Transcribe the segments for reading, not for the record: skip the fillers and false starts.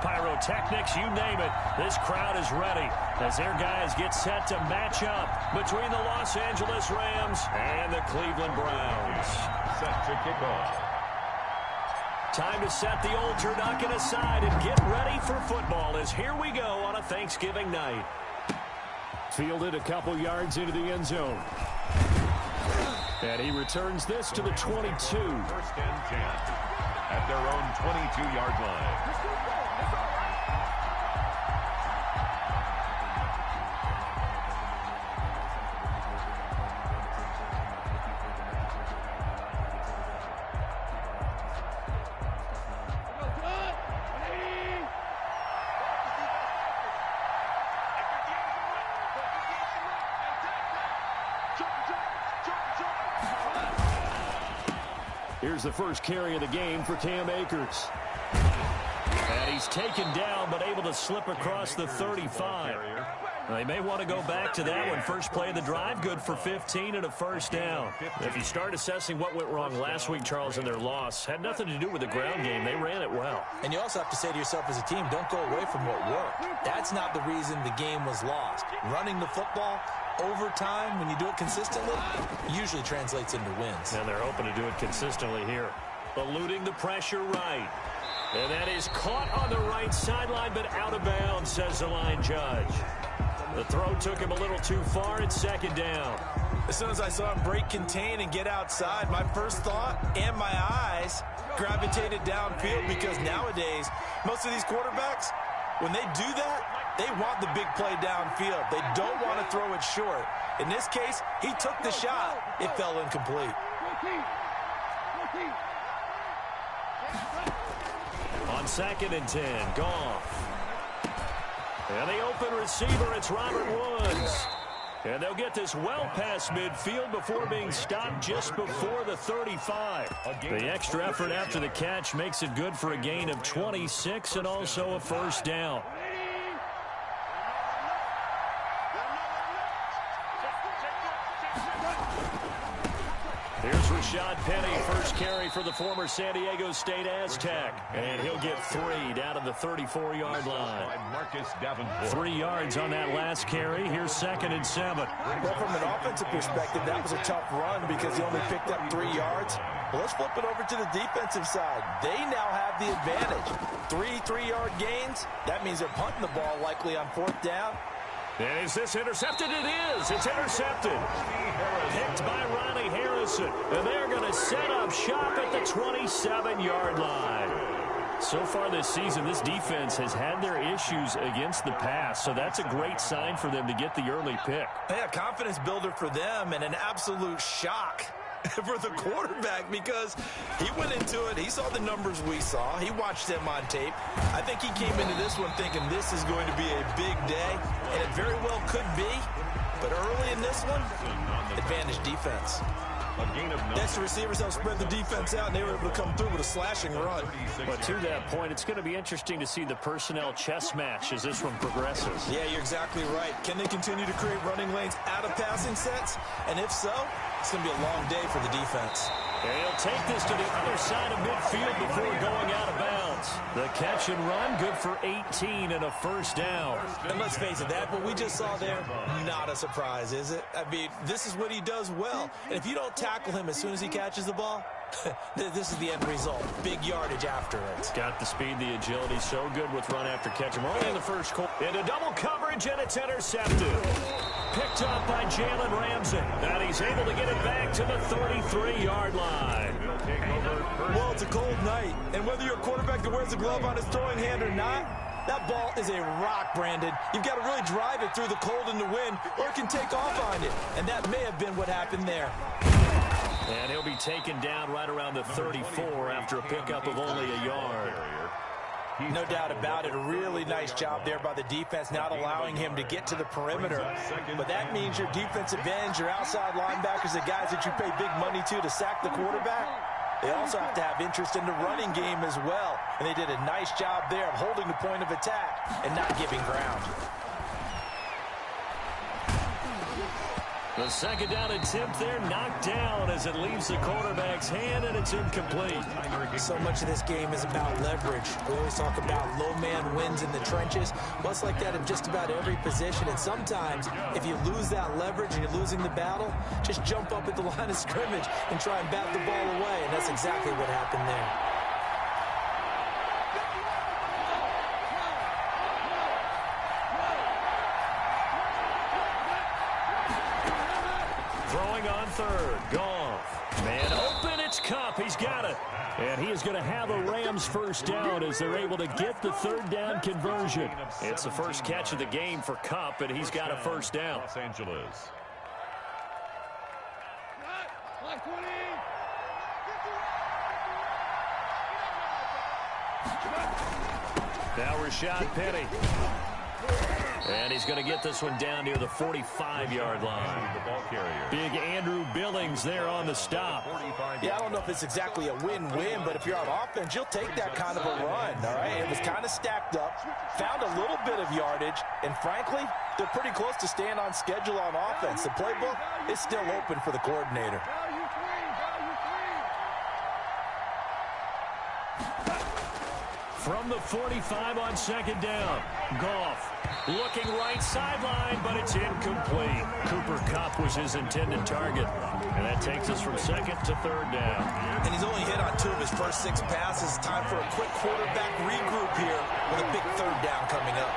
pyrotechnics, you name it. This crowd is ready as their guys get set to match up between the Los Angeles Rams and the Cleveland Browns. Set to kick off. Time to set the old turducken aside and get ready for football as here we go on a Thanksgiving night. Fielded a couple yards into the end zone. And he returns this to the 22. First and 10 at their own 22-yard line. Here's the first carry of the game for Cam Akers. And he's taken down, but able to slip across the 35. They may want to go back to that one. First play of the drive, good for 15 and a first down. If you start assessing what went wrong last week, Charles, in their loss, had nothing to do with the ground game. They ran it well. And you also have to say to yourself as a team, don't go away from what worked. That's not the reason the game was lost. Running the football over time, when you do it consistently, usually translates into wins. And they're hoping to do it consistently here. Eluding the pressure right. And that is caught on the right sideline, but out of bounds, says the line judge. The throw took him a little too far. It's second down. As soon as I saw him break contain and get outside, my first thought and my eyes gravitated downfield, because nowadays, most of these quarterbacks, when they do that, they want the big play downfield. They don't want to throw it short. In this case, he took the shot. It fell incomplete. On 2nd and 10, Goff. And the open receiver, it's Robert Woods. And they'll get this well past midfield before being stopped just before the 35. The extra effort after the catch makes it good for a gain of 26 and also a first down. Here's Rashad Penny, first carry for the former San Diego State Aztec. And he'll get 3 down to the 34-yard line. 3 yards on that last carry. Here's 2nd and 7. Well, from an offensive perspective, that was a tough run because he only picked up 3 yards. Well, let's flip it over to the defensive side. They now have the advantage. 3 3-yard gains. That means they're punting the ball likely on 4th down. And is this intercepted? It is. It's intercepted. Picked by Ronnie Harrison. And they're going to set up shop at the 27-yard line. So far this season, this defense has had their issues against the pass. So that's a great sign for them to get the early pick. Yeah, confidence builder for them and an absolute shock for the quarterback, because he went into it. He saw the numbers we saw. He watched them on tape. I think he came into this one thinking this is going to be a big day, and it very well could be. But early in this one, advantage defense. Next, the receivers helped spread the defense out, and they were able to come through with a slashing run. But to that point, it's going to be interesting to see the personnel chess match as this one progresses. Yeah, you're exactly right. Can they continue to create running lanes out of passing sets? And if so, it's going to be a long day for the defense. And he'll take this to the other side of midfield before going out of bounds. The catch and run, good for 18 and a first down. And let's face it, that what we just saw there, not a surprise, is it? I mean, this is what he does well. And if you don't tackle him as soon as he catches the ball, this is the end result. Big yardage after it. Got the speed, the agility, so good with run after catch. We're only in the first quarter. Into double coverage, and it's intercepted. Picked up by Jalen Ramsey. And he's able to get it back to the 33-yard line. Well, it's a cold night. And whether you're a quarterback that wears a glove on his throwing hand or not, that ball is a rock, Brandon. You've got to really drive it through the cold and the wind, or it can take off on you. And that may have been what happened there. And he'll be taken down right around the 34 after a pickup of only a yard. No doubt about it. A really nice job there by the defense, not allowing him to get to the perimeter. But that means your defensive ends, your outside linebackers, the guys that you pay big money to sack the quarterback, they also have to have interest in the running game as well. And they did a nice job there of holding the point of attack and not giving ground. The second down attempt there knocked down as it leaves the quarterback's hand, and it's incomplete. So much of this game is about leverage. We always talk about low man wins in the trenches. Well, it's like that in just about every position. And sometimes, if you lose that leverage and you're losing the battle, just jump up at the line of scrimmage and try and bat the ball away. And that's exactly what happened there. On third, Goff. Man open, it's Kupp. He's got it. And he is going to have a Rams first down as they're able to get the third down conversion. It's the first catch of the game for Kupp, and he's got a first down. Los Angeles. Now Rashad Penny. And he's going to get this one down near the 45-yard line. The ball carrier. Big Andrew Billings there on the stop. Yeah, I don't know if it's exactly a win-win, but if you're on offense, you'll take that kind of a run, all right? It was kind of stacked up, found a little bit of yardage, and frankly, they're pretty close to staying on schedule on offense. The playbook is still open for the coordinator. From the 45 on second down, Goff looking right sideline, but it's incomplete. Cooper Kupp was his intended target, and that takes us from second to third down. And he's only hit on 2 of his first 6 passes. Time for a quick quarterback regroup here with a big third down coming up.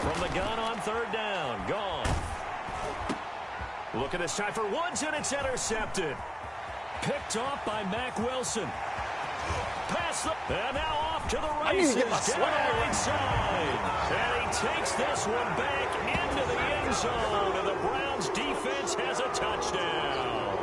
From the gun on third down, Goff. Look at this time for Woods, and it's intercepted. Picked off by Mack Wilson. Pass and now off to the races down the right side. And he takes this one back into the end zone, and the Browns defense has a touchdown.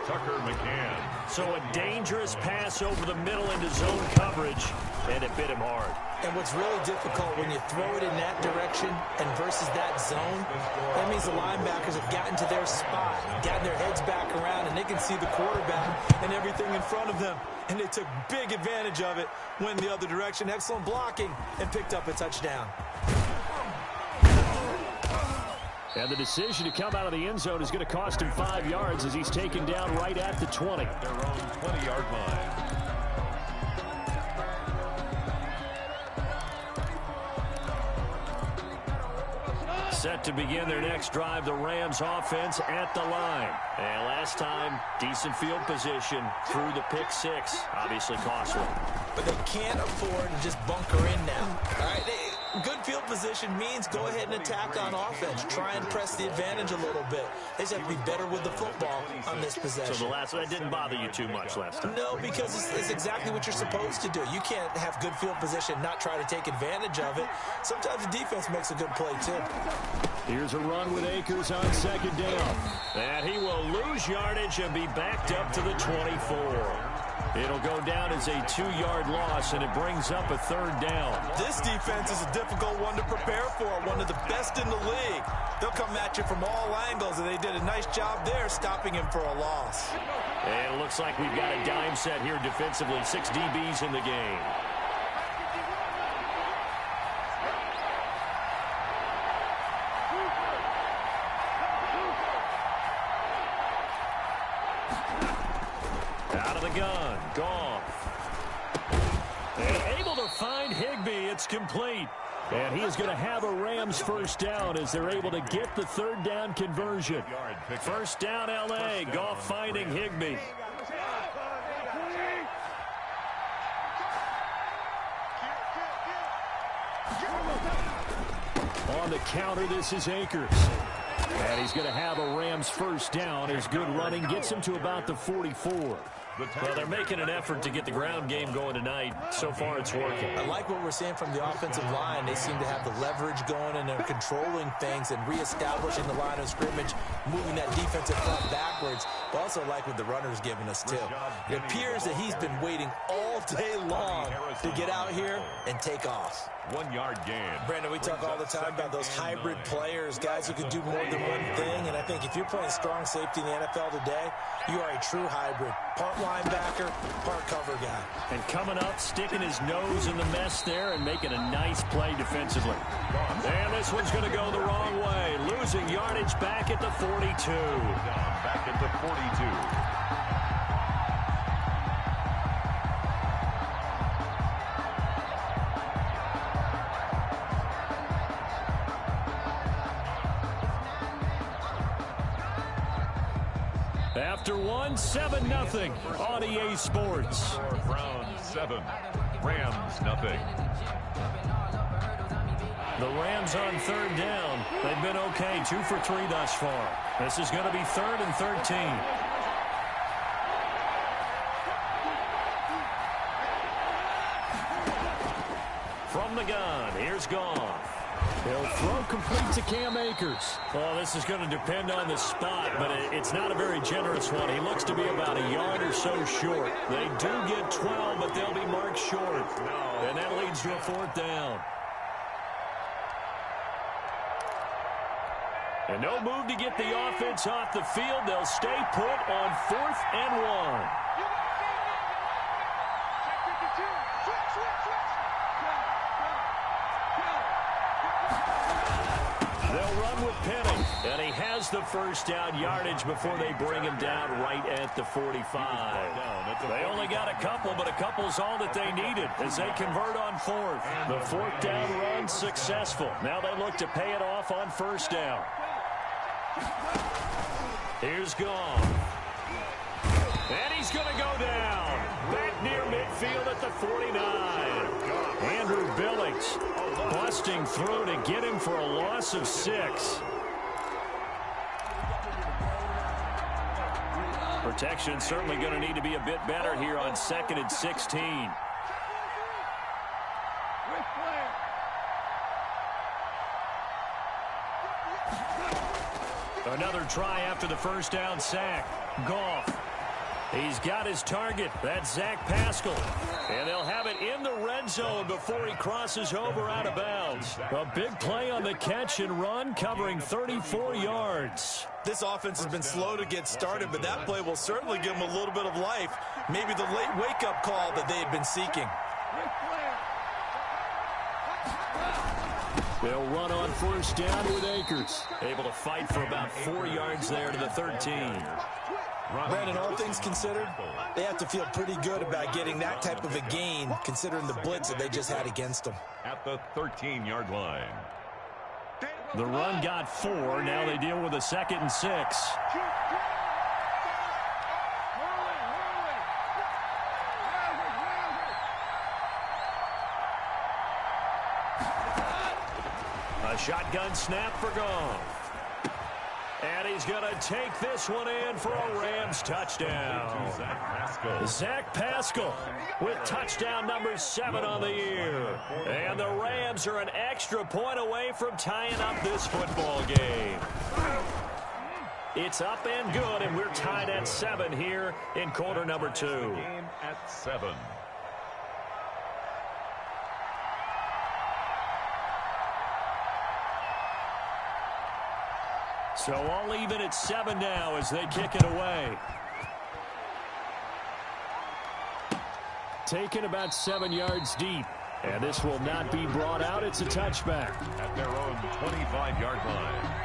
Tucker McCann. So a dangerous pass over the middle into zone coverage, and it bit him hard. And what's really difficult when you throw it in that direction and versus that zone, that means the linebackers have gotten to their spot, gotten their heads back around, and they can see the quarterback and everything in front of them. And they took big advantage of it, went the other direction, excellent blocking, and picked up a touchdown. And the decision to come out of the end zone is going to cost him 5 yards as he's taken down right at the 20. Their own 20-yard line. Set to begin their next drive, the Rams offense at the line. And last time, decent field position through the pick 6. Obviously costly. But they can't afford to just bunker in now. All right, good field position means go ahead and attack on offense. Try and press the advantage a little bit. They just have to be better with the football on this possession. So that didn't bother you too much last time? No, because it's exactly what you're supposed to do. You can't have good field position and not try to take advantage of it. Sometimes the defense makes a good play, too. Here's a run with Akers on second down. And he will lose yardage and be backed up to the 24. It'll go down as a 2-yard loss, and it brings up a third down. This defense is a difficult one to prepare for, one of the best in the league. They'll come at you from all angles, and they did a nice job there stopping him for a loss. And it looks like we've got a dime set here defensively. 6 DBs in the game. Out of the gun, Goff. And able to find Higbee. It's complete. And he is going to have a Rams first down as they're able to get the third down conversion. First down, L.A. Goff finding Higbee. On the counter, this is Akers. And he's going to have a Rams first down as good running gets him to about the 44. Well, they're making an effort to get the ground game going tonight. So far, it's working. I like what we're seeing from the offensive line. They seem to have the leverage going, and they're controlling things and reestablishing the line of scrimmage, moving that defensive front backwards. But also like what the runner's giving us, too. It appears that he's been waiting all day long to get out here and take off. 1-yard gain. Brandon, we talk all the time about those hybrid players, guys who can do more than one thing. And I think if you're playing strong safety in the NFL today, you are a true hybrid. Part linebacker, part cover guy. And coming up, sticking his nose in the mess there and making a nice play defensively. And this one's going to go the wrong way. Losing yardage back at the 42. Back at the 42. After 7-0 on EA Sports. Browns 7, Rams nothing. The Rams on third down. They've been okay, 2 for 3 thus far. This is going to be 3rd and 13. From the gun, here's Goff. He'll throw complete to Cam Akers. Oh, this is going to depend on the spot, but it's not a very generous one. He looks to be about a yard or so short. They do get 12, but they'll be marked short. And that leads to a 4th down. And no move to get the offense off the field. They'll stay put on 4th and 1. They'll run with Penny, and he has the first down yardage before they bring him down right at the 45. They only got a couple, but a couple's all that they needed as they convert on 4th. The 4th down run successful. Now they look to pay it off on 1st down. Here's Goff. And he's going to go down. Back near midfield at the 49. Andrew Billings busting through to get him for a loss of 6. Protection certainly going to need to be a bit better here on 2nd and 16. Another try after the first down sack. Goff. He's got his target. That's Zach Pascal. And they'll have it in the red zone before he crosses over out of bounds. A big play on the catch and run, covering 34 yards. This offense has been slow to get started, but that play will certainly give them a little bit of life. Maybe the late wake-up call that they had been seeking. They'll run on 1st down with Akers. Able to fight for about 4 yards there to the 13. Brandon, all things considered, they have to feel pretty good about getting that type of a gain, considering the blitz that they just had against them. At the 13-yard line. The run got 4. Now they deal with a 2nd and 6. A shotgun snap for Goff. And he's going to take this one in for a Rams touchdown. Zach Pascal with touchdown number 7 on the year. And the Rams are an extra point away from tying up this football game. It's up and good, and we're tied at 7 here in quarter number 2. Game at 7. So all even at 7 now as they kick it away. Taken about 7 yards deep. And this will not be brought out. It's a touchback. At their own 25-yard line.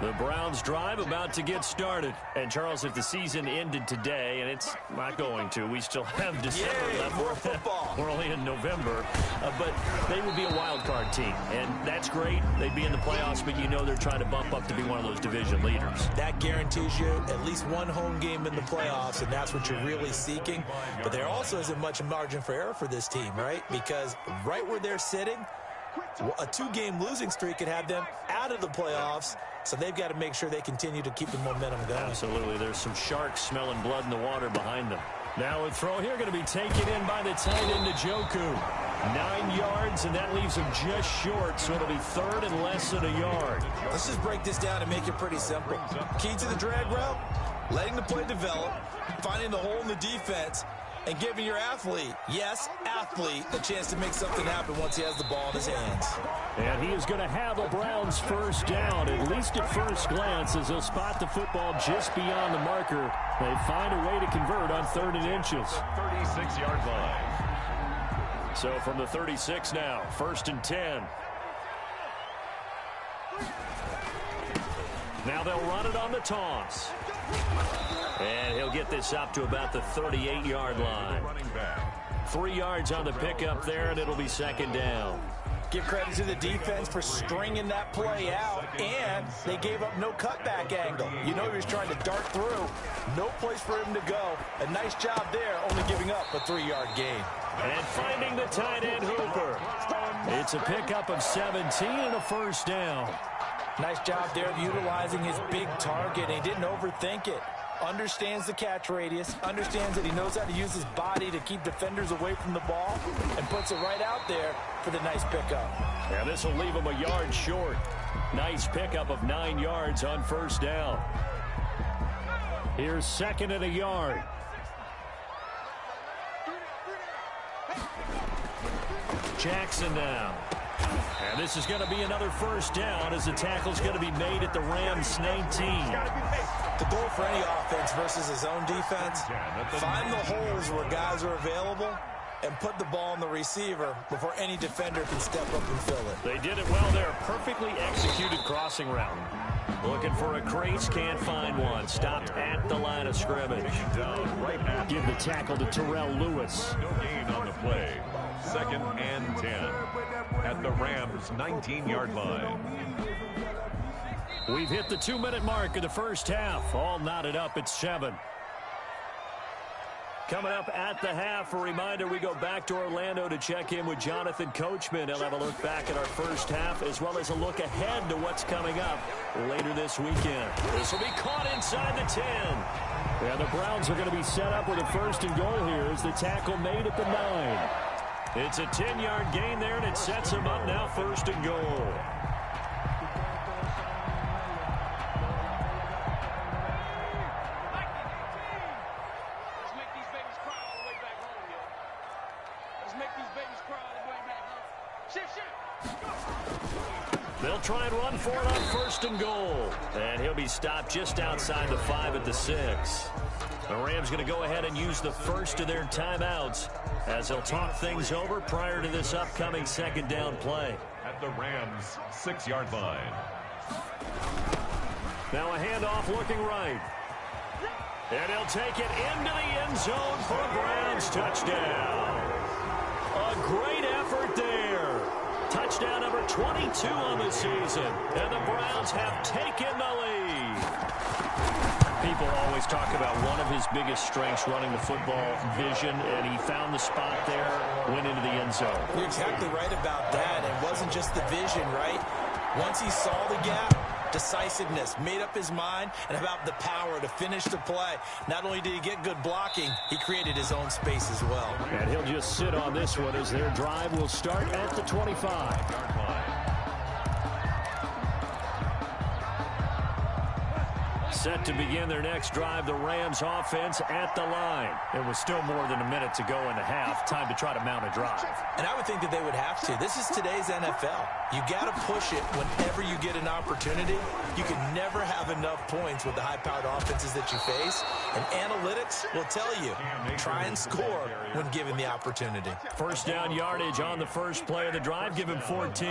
The Browns drive about to get started. And, Charles, if the season ended today, and it's not going to, we still have December left. More football. We're only in November. But they would be a wild card team. And that's great. They'd be in the playoffs, but you know they're trying to bump up to be one of those division leaders. That guarantees you at least one home game in the playoffs, and that's what you're really seeking. But there also isn't much margin for error for this team, right? Because right where they're sitting, a 2-game losing streak could have them out of the playoffs. So they've got to make sure they continue to keep the momentum going. Absolutely. There's some sharks smelling blood in the water behind them. Now a throw here going to be taken in by the tight end Njoku. 9 yards, and that leaves him just short, so it'll be 3rd and less than a yard. Let's just break this down and make it pretty simple. Key to the drag route, letting the play develop, finding the hole in the defense, and giving your athlete, yes, athlete, a chance to make something happen once he has the ball in his hands. And he is going to have a Browns first down, at least at first glance, as he'll spot the football just beyond the marker. They find a way to convert on 3rd and inches. 36-yard line. So from the 36 now, 1st and 10. Now they'll run it on the toss. And he'll get this up to about the 38-yard line. 3 yards on the pickup there, and it'll be 2nd down. Give credit to the defense for stringing that play out, and they gave up no cutback angle. You know he was trying to dart through. No place for him to go. A nice job there, only giving up a 3-yard gain. And finding the tight end Hooper. It's a pickup of 17 and a first down. Nice job there of utilizing his big target. He didn't overthink it. Understands the catch radius, understands that he knows how to use his body to keep defenders away from the ball, and puts it right out there for the nice pickup. Yeah, this will leave him a yard short. Nice pickup of 9 yards on first down. Here's 2nd and a yard. Jackson now. And this is going to be another first down as the tackle's going to be made at the Rams 19. The goal for any offense versus his own defense, find the holes where guys are available and put the ball on the receiver before any defender can step up and fill it. They did it well there. Perfectly executed crossing route. Looking for a crease, can't find one. Stopped at the line of scrimmage. Give the tackle to Terrell Lewis. No gain on the play. 2nd and 10 at the Rams 19-yard line. We've hit the 2-minute mark of the first half. All knotted up at 7. Coming up at the half, a reminder, we go back to Orlando to check in with Jonathan Coachman. He'll have a look back at our first half as well as a look ahead to what's coming up later this weekend. This will be caught inside the 10. And the Browns are going to be set up with a 1st and goal here as the tackle made at the 9. It's a 10-yard gain there, and it sets him up now 1st and goal. They'll try and run for it on 1st and goal. And he'll be stopped just outside the 5 at the 6. The Rams going to go ahead and use the first of their timeouts as they'll talk things over prior to this upcoming 2nd down play. At the Rams 6-yard line. Now a handoff looking right. And he'll take it into the end zone for a Browns touchdown. A great effort there. Touchdown number 22 on the season. And the Browns have taken the lead. People always talk about one of his biggest strengths running the football, vision, and he found the spot there, went into the end zone. You're exactly right about that. It wasn't just the vision, right? Once he saw the gap, decisiveness, made up his mind, and about the power to finish the play. Not only did he get good blocking, he created his own space as well. And he'll just sit on this one as their drive will start at the 25. Set to begin their next drive, the Rams offense at the line. It was still more than a minute to go in the half. Time to try to mount a drive. And I would think that they would have to. This is today's NFL. You got to push it whenever you get an opportunity. You can never have enough points with the high-powered offenses that you face. And analytics will tell you, try and score when given the opportunity. First down yardage on the first play of the drive. Give him 14.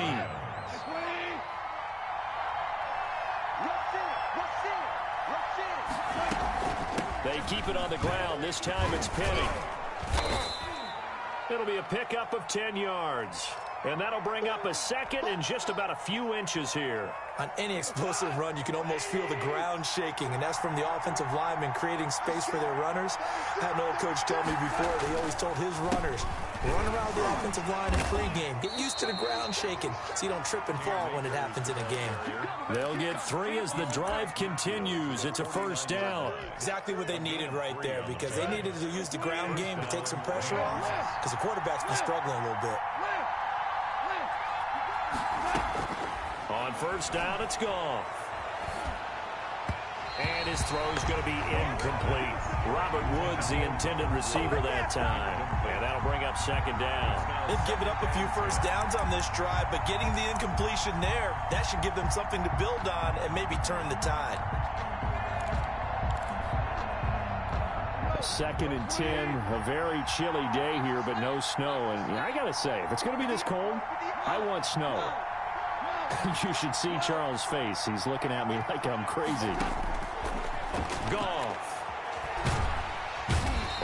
They keep it on the ground. This time it's Penny. It'll be a pickup of 10 yards. And that'll bring up a 2nd and just about a few inches here. On any explosive run, you can almost feel the ground shaking, and that's from the offensive linemen creating space for their runners. I had an old coach tell me before, he always told his runners, run around the offensive line in pregame. Get used to the ground shaking so you don't trip and fall when it happens in a game. They'll get 3 as the drive continues. It's a first down. Exactly what they needed right there, because they needed to use the ground game to take some pressure off, because the quarterback's been struggling a little bit. On first down, it's gone. And his throw's going to be incomplete. Robert Woods, the intended receiver that time. And that'll bring up second down. They've given up a few first downs on this drive, but getting the incompletion there, that should give them something to build on and maybe turn the tide. 2nd and 10, a very chilly day here, but no snow. And I got to say, if it's going to be this cold, I want snow. You should see Charles' face. He's looking at me like I'm crazy. Goff.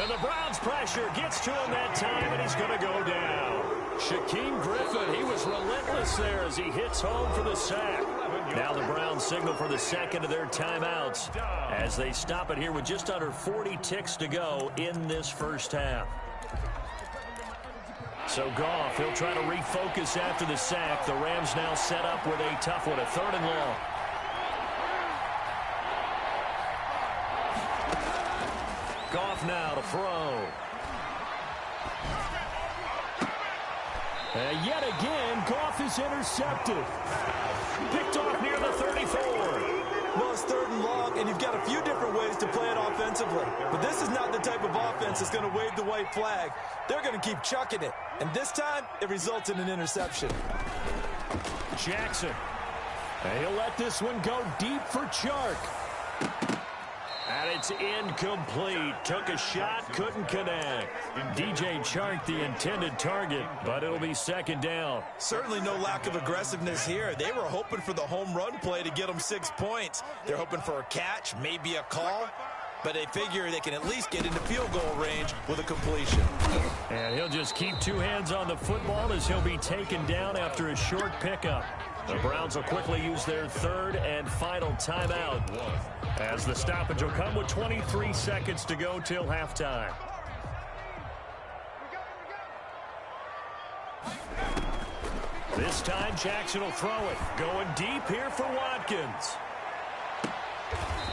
And the Browns' pressure gets to him that time, and he's going to go down. Shaquem Griffin, he was relentless there as he hits home for the sack. Now the Browns signal for the second of their timeouts as they stop it here with just under 40 ticks to go in this first half. So Goff, he'll try to refocus after the sack. The Rams now set up with a tough one, a 3rd and long. Goff now to throw. And yet again, Goff is intercepted. Picked off near the 34. Well, it's 3rd and long, and you've got a few different ways to play it offensively. But this is not the type of offense that's going to wave the white flag. They're going to keep chucking it. And this time, it results in an interception. Jackson. And he'll let this one go deep for Chark. And it's incomplete. Took a shot, couldn't connect. DJ Chark, the intended target, but it'll be 2nd down. Certainly no lack of aggressiveness here. They were hoping for the home run play to get them 6 points. They're hoping for a catch, maybe a call, but they figure they can at least get into field goal range with a completion. And he'll just keep 2 hands on the football as he'll be taken down after a short pickup. The Browns will quickly use their 3rd and final timeout as the stoppage will come with 23 seconds to go till halftime. This time Jackson will throw it. Going deep here for Watkins.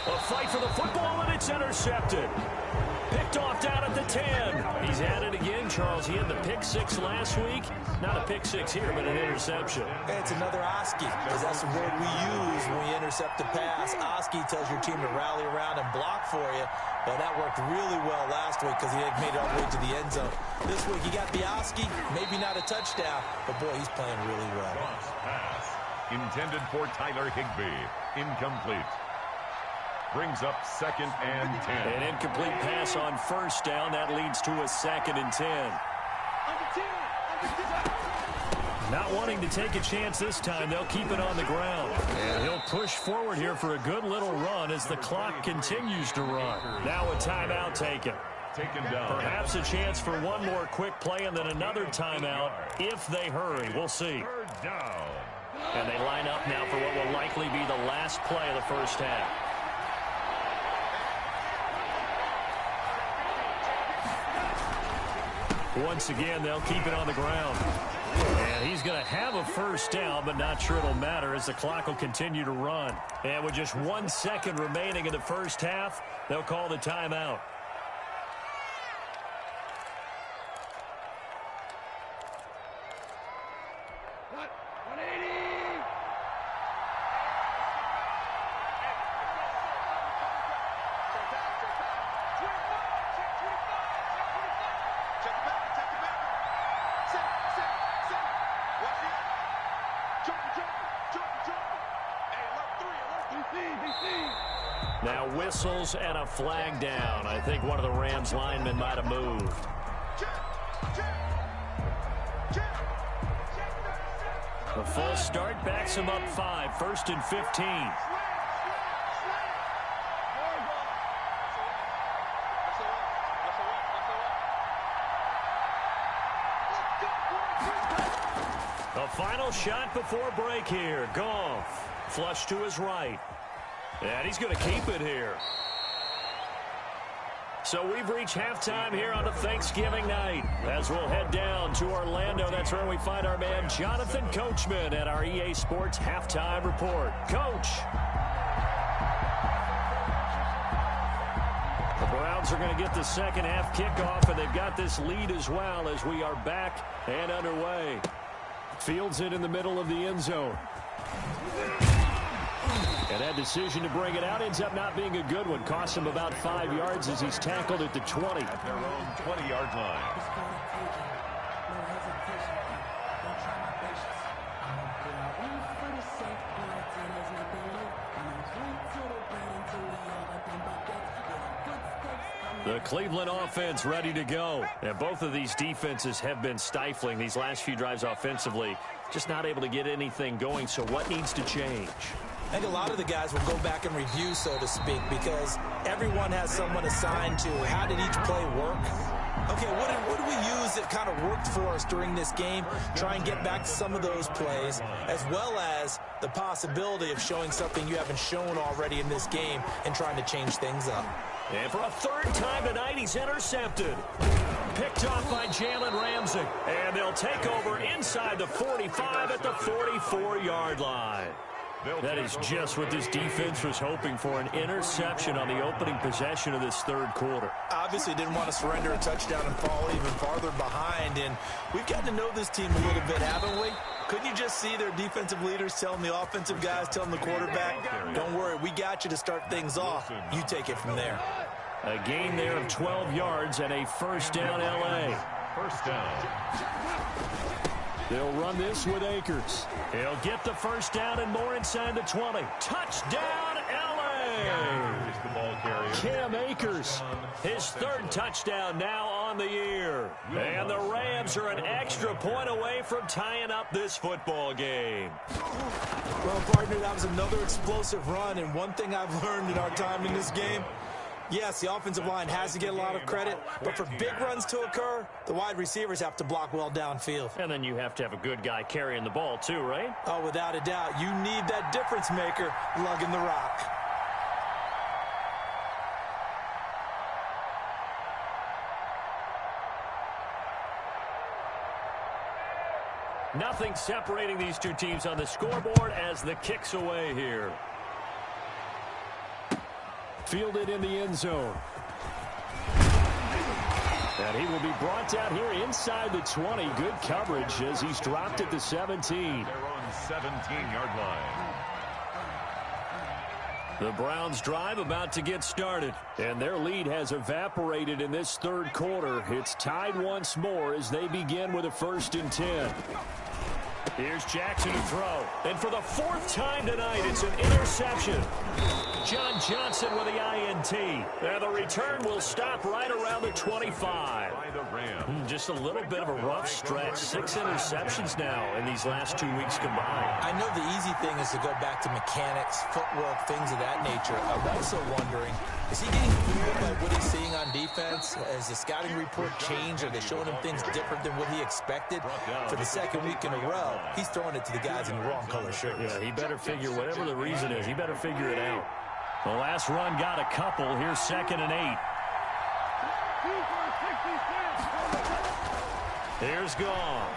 A fight for the football, and it's intercepted. Picked off down at the 10. He's at it again, Charles. He had the pick 6 last week. Not a pick 6 here, but an interception. It's another Oski, because that's the word we use when we intercept a pass. Oski tells your team to rally around and block for you. Well, that worked really well last week because he had made it all the way to the end zone. This week, he got the Oski, maybe not a touchdown, but boy, he's playing really well. Pass intended for Tyler Higbee. Incomplete. Brings up 2nd and 10. An incomplete pass on 1st down. That leads to a 2nd and 10. Not wanting to take a chance this time, they'll keep it on the ground. And he'll push forward here for a good little run as the clock continues to run. Now a timeout taken. Taken down. Perhaps a chance for one more quick play and then another timeout if they hurry. We'll see. 3rd down. And they line up now for what will likely be the last play of the first half. Once again, they'll keep it on the ground. And he's going to have a 1st down, but not sure it'll matter as the clock will continue to run. And with just 1 second remaining in the first half, they'll call the timeout. Now whistles and a flag down. I think one of the Rams linemen might have moved. The false start backs him up 5, 1st and 15. The final shot before break here. Goff. Flush to his right. And he's going to keep it here. So we've reached halftime here on a Thanksgiving night. As we'll head down to Orlando, that's where we find our man Jonathan Coachman at our EA Sports Halftime Report. Coach. The Browns are going to get the second half kickoff, and they've got this lead as well as we are back and underway. Fields it in the middle of the end zone. And that decision to bring it out ends up not being a good one. Costs him about 5 yards as he's tackled at the 20. At their own 20-yard line. The Cleveland offense ready to go. And both of these defenses have been stifling these last few drives offensively. Just not able to get anything going. So what needs to change? I think a lot of the guys will go back and review, so to speak, because everyone has someone assigned to how did each play work. Okay, what did we use that kind of worked for us during this game? Try and get back to some of those plays, as well as the possibility of showing something you haven't shown already in this game and trying to change things up. And for a third time tonight, he's intercepted. Picked off by Jalen Ramsey. And they'll take over inside the 45 at the 44-yard line. That is just what this defense was hoping for, an interception on the opening possession of this third quarter. Obviously didn't want to surrender a touchdown and fall even farther behind, and we've gotten to know this team a little bit, haven't we? Couldn't you just see their defensive leaders telling the offensive guys, telling the quarterback, don't worry, we got you to start things off. You take it from there. A gain there of 12 yards and a first down, L.A. First down. They'll run this with Akers. He'll get the first down and more inside the 20. Touchdown, L.A. Cam Akers, his third touchdown now on the year. And the Rams are an extra point away from tying up this football game. Well, partner, that was another explosive run, and one thing I've learned in our time in this game, yes, the offensive line has to get a lot of credit, but for big runs to occur, the wide receivers have to block well downfield. And then you have to have a good guy carrying the ball too, right? Oh, without a doubt. You need that difference maker lugging the rock. Nothing separating these two teams on the scoreboard as the kick's away here. Fielded in the end zone. And he will be brought down here inside the 20. Good coverage as he's dropped at the 17. Their own 17-yard line. The Browns drive about to get started. And their lead has evaporated in this third quarter. It's tied once more as they begin with a 1st and 10. Here's Jackson to throw. And for the fourth time tonight, it's an interception. John Johnson with the INT. And the return will stop right around the 25. Just a little bit of a rough stretch. 6 interceptions now in these last 2 weeks combined. I know the easy thing is to go back to mechanics, footwork, things of that nature. I'm also wondering, is he getting fooled by what he's seeing on defense? Has the scouting report changed? Are they showing him things different than what he expected? For the second week in a row, he's throwing it to the guys in the wrong color shirts. Yeah, he better figure, whatever the reason is, he better figure it out. The last run got a couple. Here's 2nd and 8. Here's Goff.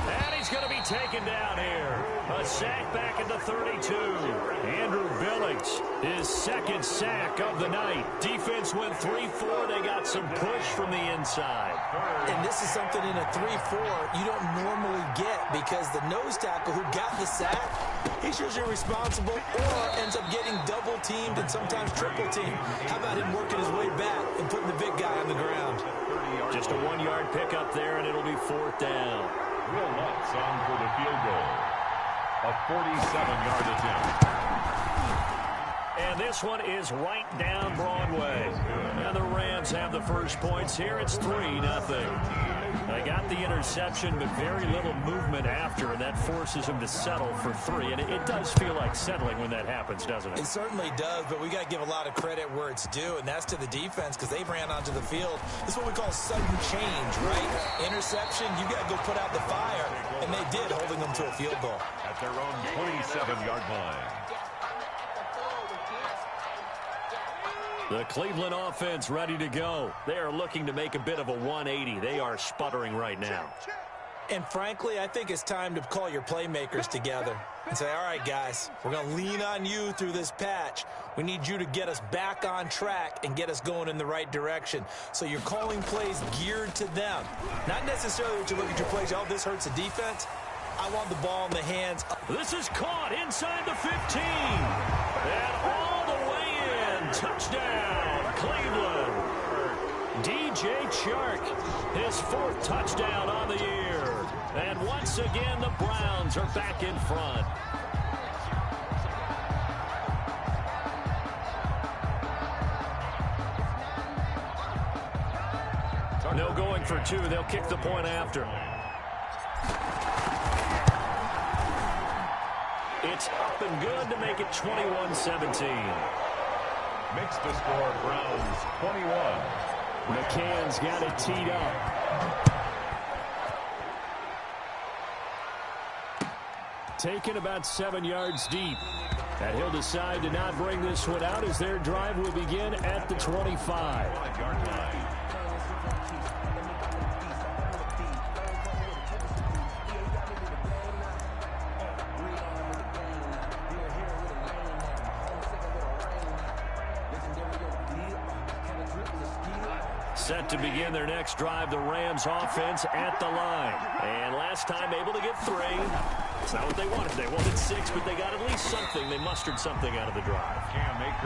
And he's going to be taken down here. A sack back at the 32. Andrew Billings, his 2nd sack of the night. Defense went 3-4. They got some push from the inside. And this is something in a 3-4 you don't normally get because the nose tackle who got the sack, he's usually responsible or ends up getting double-teamed and sometimes triple-teamed. How about him working his way back and putting the big guy on the ground? Just a 1-yard pickup there, and it'll be 4th down. Will Lutz on for the field goal. A 47-yard attempt. And this one is right down Broadway. And the Rams have the first points here. It's 3-0. They got the interception, but very little movement after, and that forces them to settle for 3. And it does feel like settling when that happens, doesn't it? It certainly does, but we got to give a lot of credit where it's due, and that's to the defense because they ran onto the field. This is what we call sudden change, right? Interception, you got to go put out the fire, and they did, holding them to a field goal. At their own 27-yard line. The Cleveland offense ready to go. They are looking to make a bit of a 180. They are sputtering right now. And frankly, I think it's time to call your playmakers together and say, all right, guys, we're going to lean on you through this patch. We need you to get us back on track and get us going in the right direction. So you're calling plays geared to them. Not necessarily that you look at your plays, oh, this hurts the defense. I want the ball in the hands. This is caught inside the 15. And all the way in. Touchdown, Cleveland. DJ Chark, his 4th touchdown on the year. And once again, the Browns are back in front. No going for 2. They'll kick the point after. It's up and good to make it 21-17. Makes the score Browns 21. McCann's got it teed up. Taken about 7 yards deep. And he'll decide to not bring this one out as their drive will begin at the 25. 5-yard line. Set to begin their next drive, the Rams offense at the line. And last time able to get 3. It's not what they wanted. They wanted 6, but they got at least something. They mustered something out of the drive.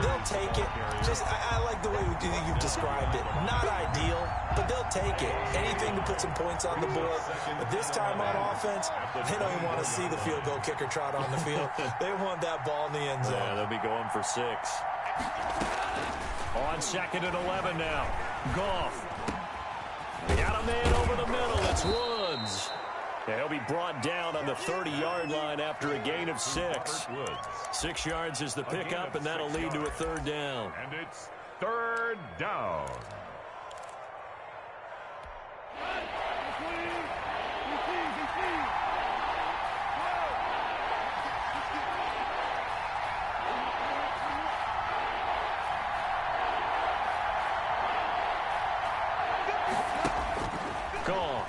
They'll take it. I like the way you've described it. Not ideal, but they'll take it. Anything to put some points on the board. But this time on offense, they don't even want to see the field goal kicker trot on the field. They want that ball in the end zone. Yeah, they'll be going for 6. On 2nd and 11 now. Goff. Got a man over the middle. It's Woods. And he'll be brought down on the 30-yard line after a gain of 6. 6 yards is the pickup, and that'll lead to a 3rd down. And it's 3rd down. Gone.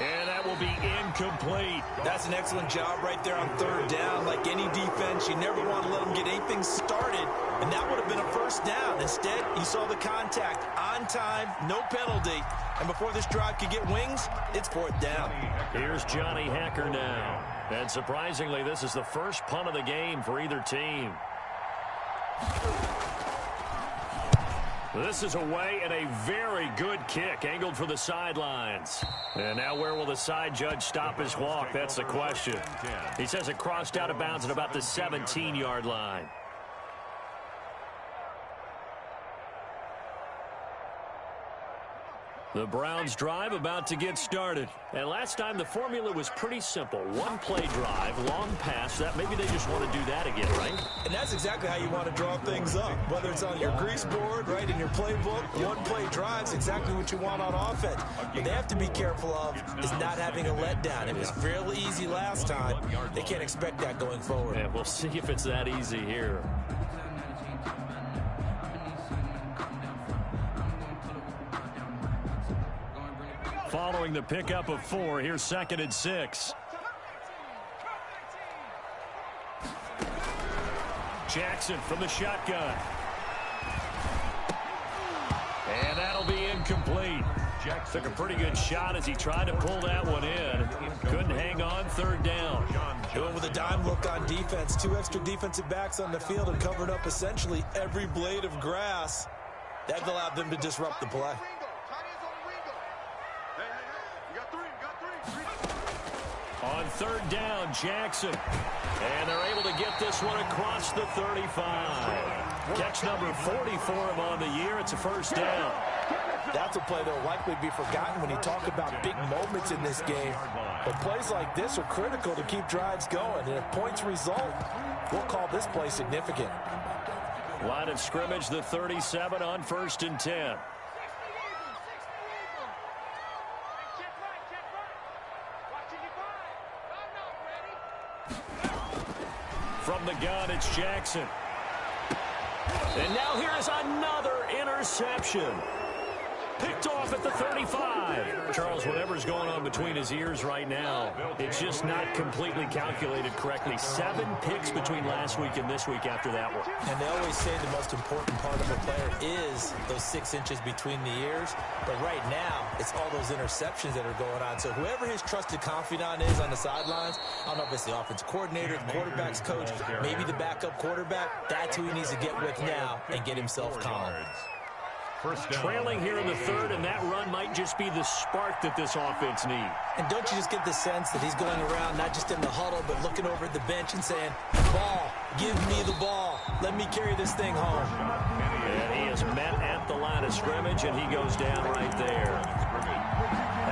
And that will be incomplete. That's an excellent job right there on 3rd down. Like any defense, you never want to let them get anything started, and that would have been a 1st down. Instead, you saw the contact on time, no penalty, and before this drive could get wings, it's 4th down. Here's Johnny Hacker now. And surprisingly, this is the first punt of the game for either team. This is away and a very good kick angled for the sidelines. And now where will the side judge stop his walk? That's the question. He says it crossed out of bounds at about the 17-yard line. The Browns drive about to get started. And last time the formula was pretty simple. 1 play drive, long pass. That maybe they just want to do that again, right? And that's exactly how you want to draw things up. Whether it's on your grease board, right, in your playbook, 1 play drive's exactly what you want on offense. What they have to be careful of is not having a letdown. It was fairly easy last time. They can't expect that going forward. Yeah, we'll see if it's that easy here. Following the pickup of 4, here's 2nd and 6. Jackson from the shotgun. And that'll be incomplete. Jackson took a pretty good shot as he tried to pull that one in. Couldn't hang on, 3rd down. Going with a dime look on defense. 2 extra defensive backs on the field and covered up essentially every blade of grass. That allowed them to disrupt the play. On 3rd down, Jackson. And they're able to get this one across the 35. Catch number 40 for him on the year. It's a 1st down. That's a play that will likely be forgotten when you talk about big moments in this game. But plays like this are critical to keep drives going. And if points result, we'll call this play significant. Line of scrimmage, the 37 on 1st and 10. From the gun, it's Jackson. And now here is another interception. Picked off at the 35. Charles, whatever's going on between his ears right now, it's just not completely calculated correctly. 7 picks between last week and this week after that one. And they always say the most important part of a player is those 6 inches between the ears. But right now, it's all those interceptions that are going on. So whoever his trusted confidant is on the sidelines, I don't know if it's the offensive coordinator, the quarterback's coach, maybe the backup quarterback, that's who he needs to get with now and get himself calm. Trailing here in the 3rd, and that run might just be the spark that this offense needs. And don't you just get the sense that he's going around, not just in the huddle, but looking over at the bench and saying, ball, give me the ball. Let me carry this thing home. And he is met at the line of scrimmage, and he goes down right there.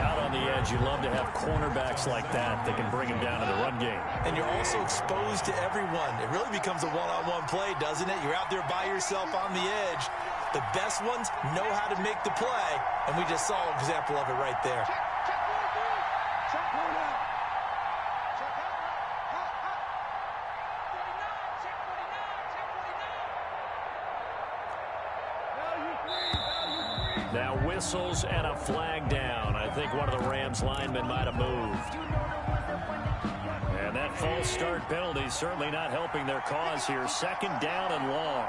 Out on the edge, you love to have cornerbacks like that can bring him down in the run game. And you're also exposed to everyone. It really becomes a one-on-one play, doesn't it? You're out there by yourself on the edge. The best ones know how to make the play, and we just saw an example of it right there. Now whistles and a flag down. I think one of the Rams linemen might have moved. And that false start penalty certainly not helping their cause here. 2nd down and long.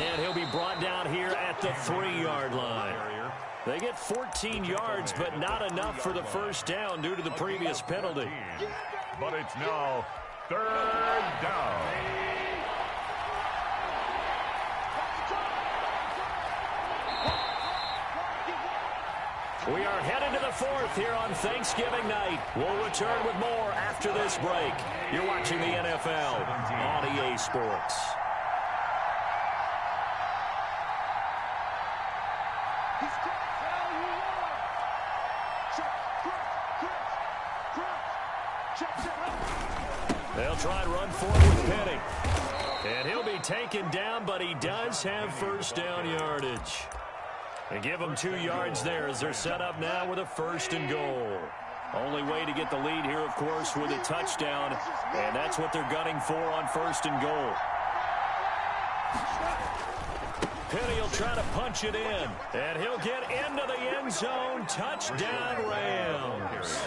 And he'll be brought down here at the 3-yard line. They get 14 yards, but not enough for the first down due to the previous penalty. But it's now 3rd down. We are headed to the 4th here on Thanksgiving night. We'll return with more after this break. You're watching the NFL on EA Sports. They'll try and run forward with Penny. And he'll be taken down, but he does have first down yardage. They give him 2 yards there as they're set up now with a 1st and goal. Only way to get the lead here, of course, with a touchdown, and that's what they're gunning for on 1st and goal. Penny will try to punch it in, and he'll get into the end zone. Touchdown, Rams.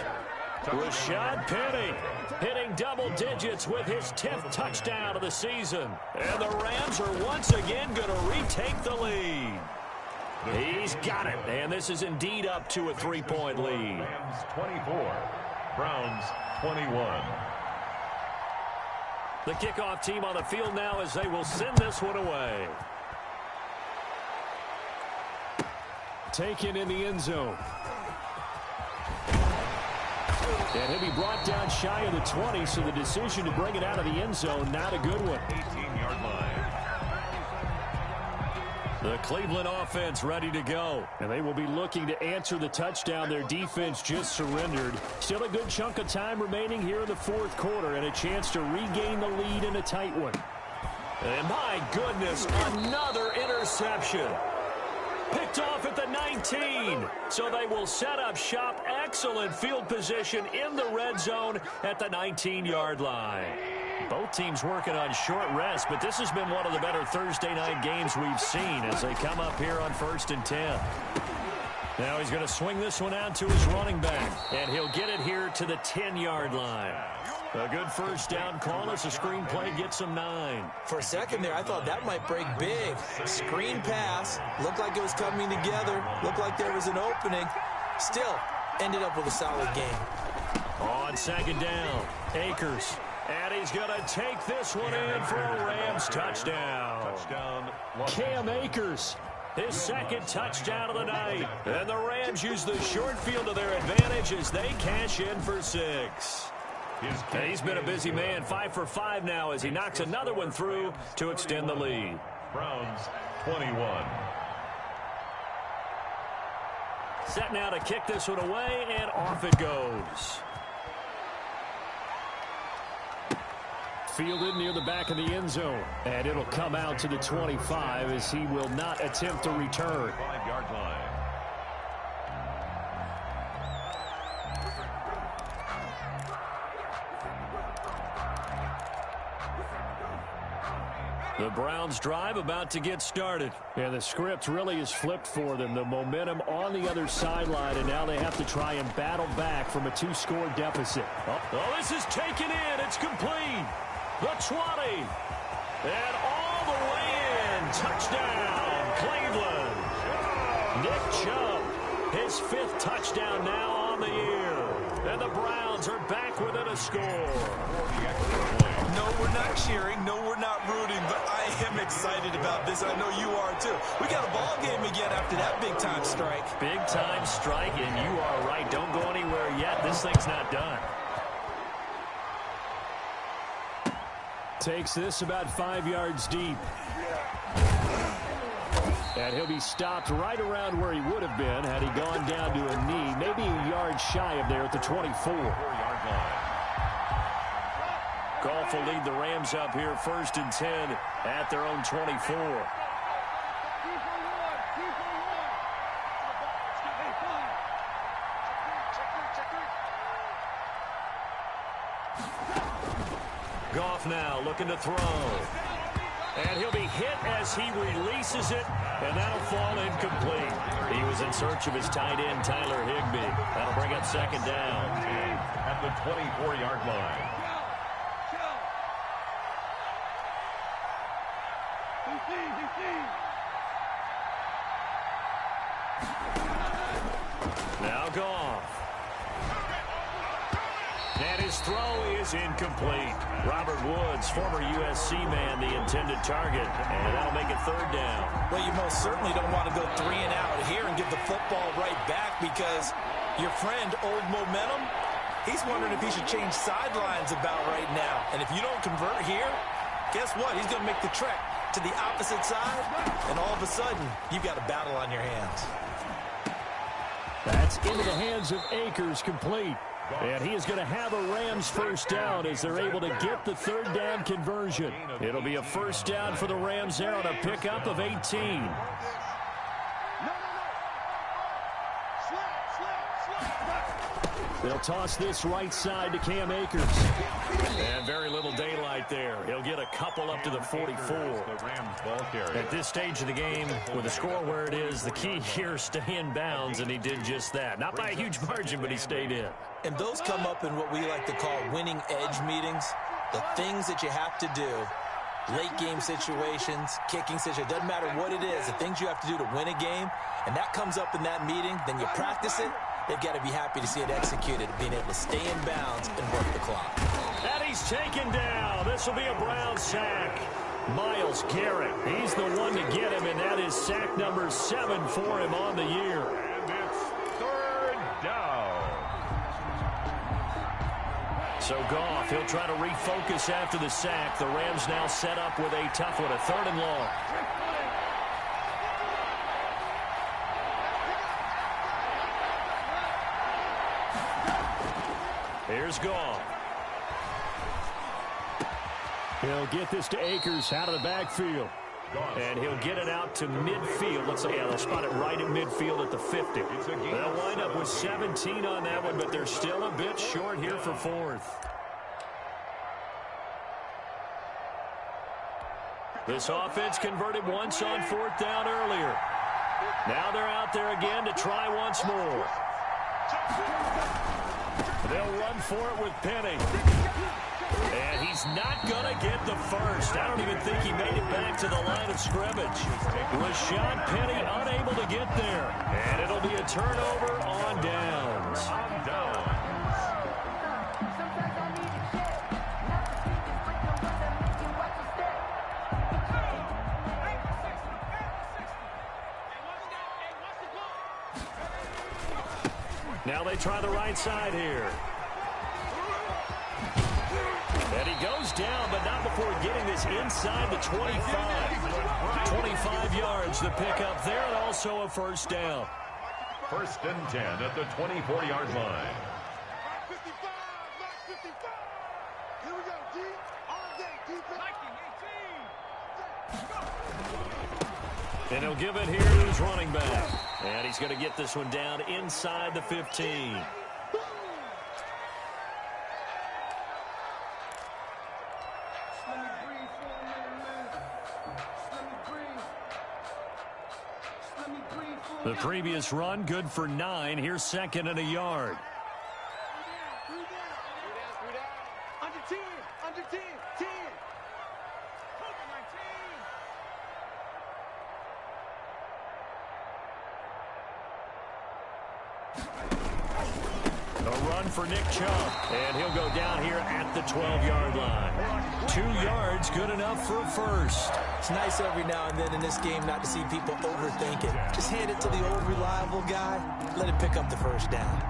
Rashad Penny hitting double digits with his 10th touchdown of the season. And the Rams are once again going to retake the lead. He's got it, and this is indeed up to a 3-point lead. Rams 24, Browns 21. The kickoff team on the field now as they will send this one away. Taken in the end zone. And he'll be brought down shy of the 20, so the decision to bring it out of the end zone, not a good one. 18-yard line. The Cleveland offense ready to go. And they will be looking to answer the touchdown their defense just surrendered. Still a good chunk of time remaining here in the 4th quarter and a chance to regain the lead in a tight one. And my goodness, another interception. Picked off at the 19. So they will set up shop. Excellent field position in the red zone at the 19-yard line. Both teams working on short rest, but this has been one of the better Thursday night games we've seen as they come up here on 1st and 10. Now he's going to swing this one out to his running back, and he'll get it here to the 10-yard line. A good first down call as the screen play gets him 9. For a second there, I thought that might break big. Screen pass. Looked like it was coming together. Looked like there was an opening. Still, ended up with a solid game. On 2nd down, Akers. And he's going to take this one in for a Rams touchdown. Cam Akers, his 2nd touchdown of the night. And the Rams use the short field to their advantage as they cash in for 6. And he's been a busy man, 5 for 5 now as he knocks another one through to extend the lead. Browns 21. Set now to kick this one away, and off it goes. Fielded near the back of the end zone. And it'll come out to the 25 as he will not attempt to return. 5-yard line. The Browns drive about to get started. And the script really is flipped for them. The momentum on the other sideline, and now they have to try and battle back from a 2-score deficit. Oh, this is taken in. It's complete. The 20. And all the way in. Touchdown, Cleveland. Nick Chubb, his 5th touchdown now on the year. And the Browns are back within a score. No, we're not cheering. No, we're not rooting. But I am excited about this. I know you are, too. We got a ball game again after that big-time strike. Big-time strike, and you are right. Don't go anywhere yet. This thing's not done. Takes this about 5 yards deep. And he'll be stopped right around where he would have been had he gone down to a knee, maybe a yard shy of there at the 24-yard line. Goff will lead the Rams up here 1st and 10 at their own 24. Goff now looking to throw. And he'll be hit as he releases it, and that'll fall incomplete. He was in search of his tight end, Tyler Higbee. That'll bring up 2nd down. At the 24-yard line. Now Goff. And his throw is incomplete. Robert Woods, former USC man, the intended target. And that'll make it 3rd down. Well, you most certainly don't want to go 3 and out here and give the football right back because your friend, Old Momentum, he's wondering if he should change sidelines about right now. And if you don't convert here, guess what? He's going to make the trek to the opposite side, and all of a sudden, you've got a battle on your hands. That's into the hands of Akers, complete. And he is going to have a Rams 1st down as they're able to get the 3rd down conversion. It'll be a 1st down for the Rams there on a pickup of 18. They'll toss this right side to Cam Akers. And very little daylight there. He'll get a couple up to the 44. At this stage of the game, with the score where it is, the key here is stay in bounds, and he did just that. Not by a huge margin, but he stayed in. And those come up in what we like to call winning edge meetings. The things that you have to do, late game situations, kicking situations, doesn't matter what it is, the things you have to do to win a game, and that comes up in that meeting, then you practice it. They've got to be happy to see it executed, being able to stay in bounds and work the clock. And he's taken down. This will be a Brown sack. Myles Garrett, he's the one to get him, and that is sack number 7 for him on the year. And it's 3rd down. So Goff, he'll try to refocus after the sack. The Rams now set up with a tough one, a 3rd and long. Here's Goff. He'll get this to Akers out of the backfield. And he'll get it out to midfield. Let's say, yeah, they'll spot it right at midfield at the 50. They'll wind up with 17 on that one, but they're still a bit short here for 4th. This offense converted once on 4th down earlier. Now they're out there again to try once more. They'll run for it with Penny. And he's not going to get the first. I don't even think he made it back to the line of scrimmage. Rashad Penny unable to get there. And it'll be a turnover on downs. Now they try the right side here. And he goes down, but not before getting this inside the 25. 25 yards, the pickup there, and also a 1st down. 1st and 10 at the 24-yard line. Here we go, D. All day, defense. And he'll give it here to his running back. And he's going to get this one down inside the 15. The previous run, good for 9. Here's second and a yard. Under 10, under 10, 10. A run for Nick Chubb, and he'll go down here at the 12-yard line. 2 yards, good enough for a first. It's nice every now and then in this game not to see people overthink it. Just hand it to the old reliable guy, let him pick up the first down.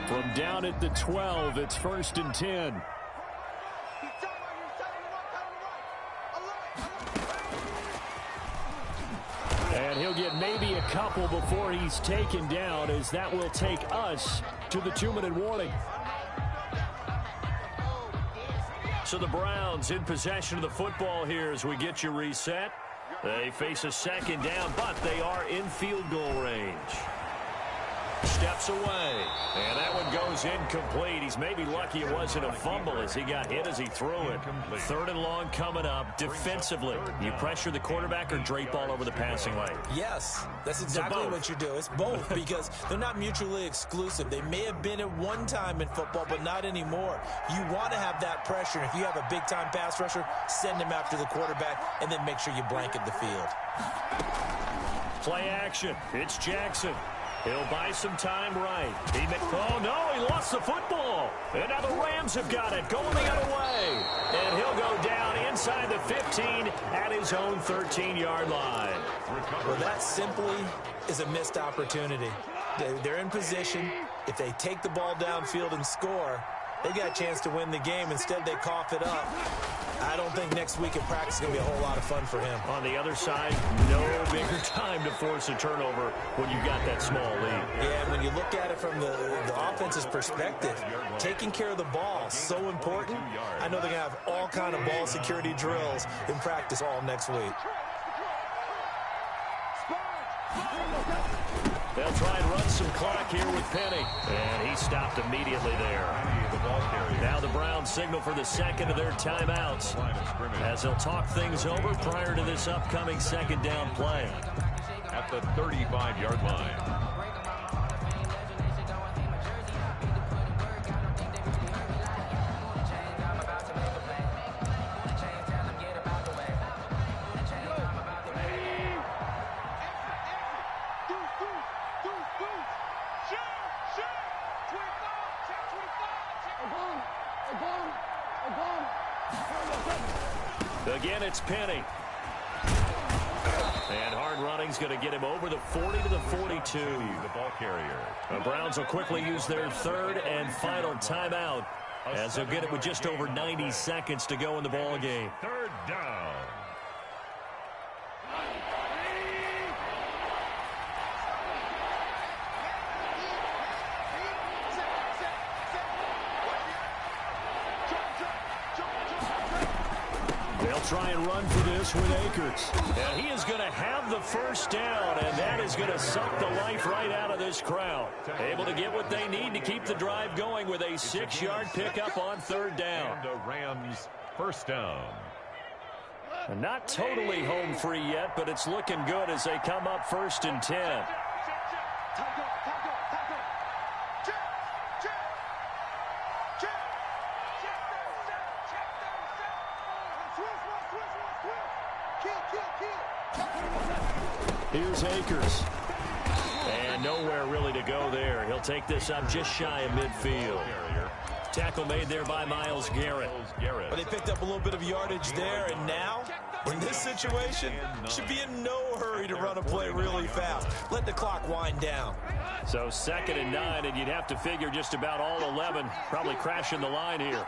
From down at the 12, it's 1st and 10. And he'll get maybe a couple before he's taken down, as that will take us to the 2-minute warning. So the Browns in possession of the football here as we get you reset. They face a second down, but they are in field goal range. Steps away, and that one goes incomplete. He's maybe lucky it wasn't a fumble as he got hit as he threw it. 3rd and long coming up. Defensively, you pressure the quarterback or drape all over the passing lane? Yes, that's exactly what you do. It's both because they're not mutually exclusive. They may have been at one time in football, but not anymore. You want to have that pressure. If you have a big-time pass rusher, send him after the quarterback, and then make sure you blanket the field. Play action. It's Jackson. He'll buy some time right. Oh, no, he lost the football. And now the Rams have got it, going the other way. And he'll go down inside the 15 at his own 13-yard line. Well, that simply is a missed opportunity. They're in position. If they take the ball downfield and score, they've got a chance to win the game. Instead, they cough it up. I don't think next week in practice is going to be a whole lot of fun for him. On the other side, no bigger time to force a turnover when you've got that small lead. Yeah, and when you look at it from the offense's perspective, taking care of the ball is so important. I know they're going to have all kind of ball security drills in practice all next week. They'll try and run some clock here with Penny. And he stopped immediately there. Now the Browns signal for the second of their timeouts as they'll talk things over prior to this upcoming second down play. At the 35-yard line. Again, it's Penny. And hard running's going to get him over the 40 to the 42. The ball carrier. The Browns will quickly use their 3rd and final timeout as they'll get it with just over 90 seconds to go in the ball game. 3rd down. They'll try and run for this with Akers. And he is going to have the first down, and that is going to suck the life right out of this crowd. Able to get what they need to keep the drive going with a 6-yard pickup on 3rd down. And the Rams' first down. And not totally home free yet, but it's looking good as they come up 1st and 10. Here's Akers. And nowhere really to go there. He'll take this up just shy of midfield. Tackle made there by Myles Garrett. But they picked up a little bit of yardage there, and now, in this situation, should be in no hurry to run a play really fast. Let the clock wind down. So 2nd and 9, and you'd have to figure just about all 11 probably crashing the line here.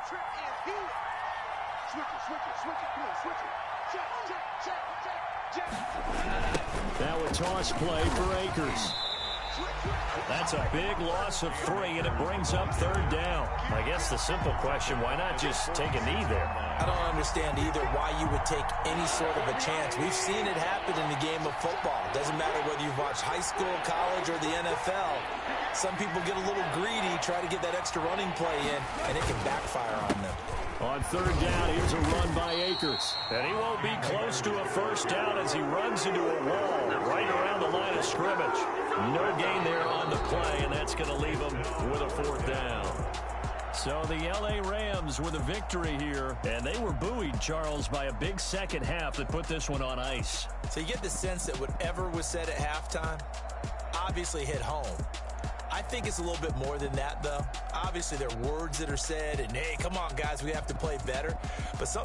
Now a toss play for Akers. That's a big loss of 3, and it brings up 3rd down. I guess the simple question, why not just take a knee there? I don't understand either why you would take any sort of a chance. We've seen it happen in the game of football. Doesn't matter whether you've watched high school, college, or the NFL. Some people get a little greedy, try to get that extra running play in, and it can backfire on them. On 3rd down, here's a run by Akers. And he won't be close to a 1st down as he runs into a wall right around the line of scrimmage. No gain there on the play, and that's going to leave him with a 4th down. So the L.A. Rams with a victory here, and they were buoyed, Charles, by a big second half that put this one on ice. So you get the sense that whatever was said at halftime obviously hit home. I think it's a little bit more than that, though. Obviously, there are words that are said, and, hey, come on, guys, we have to play better. But some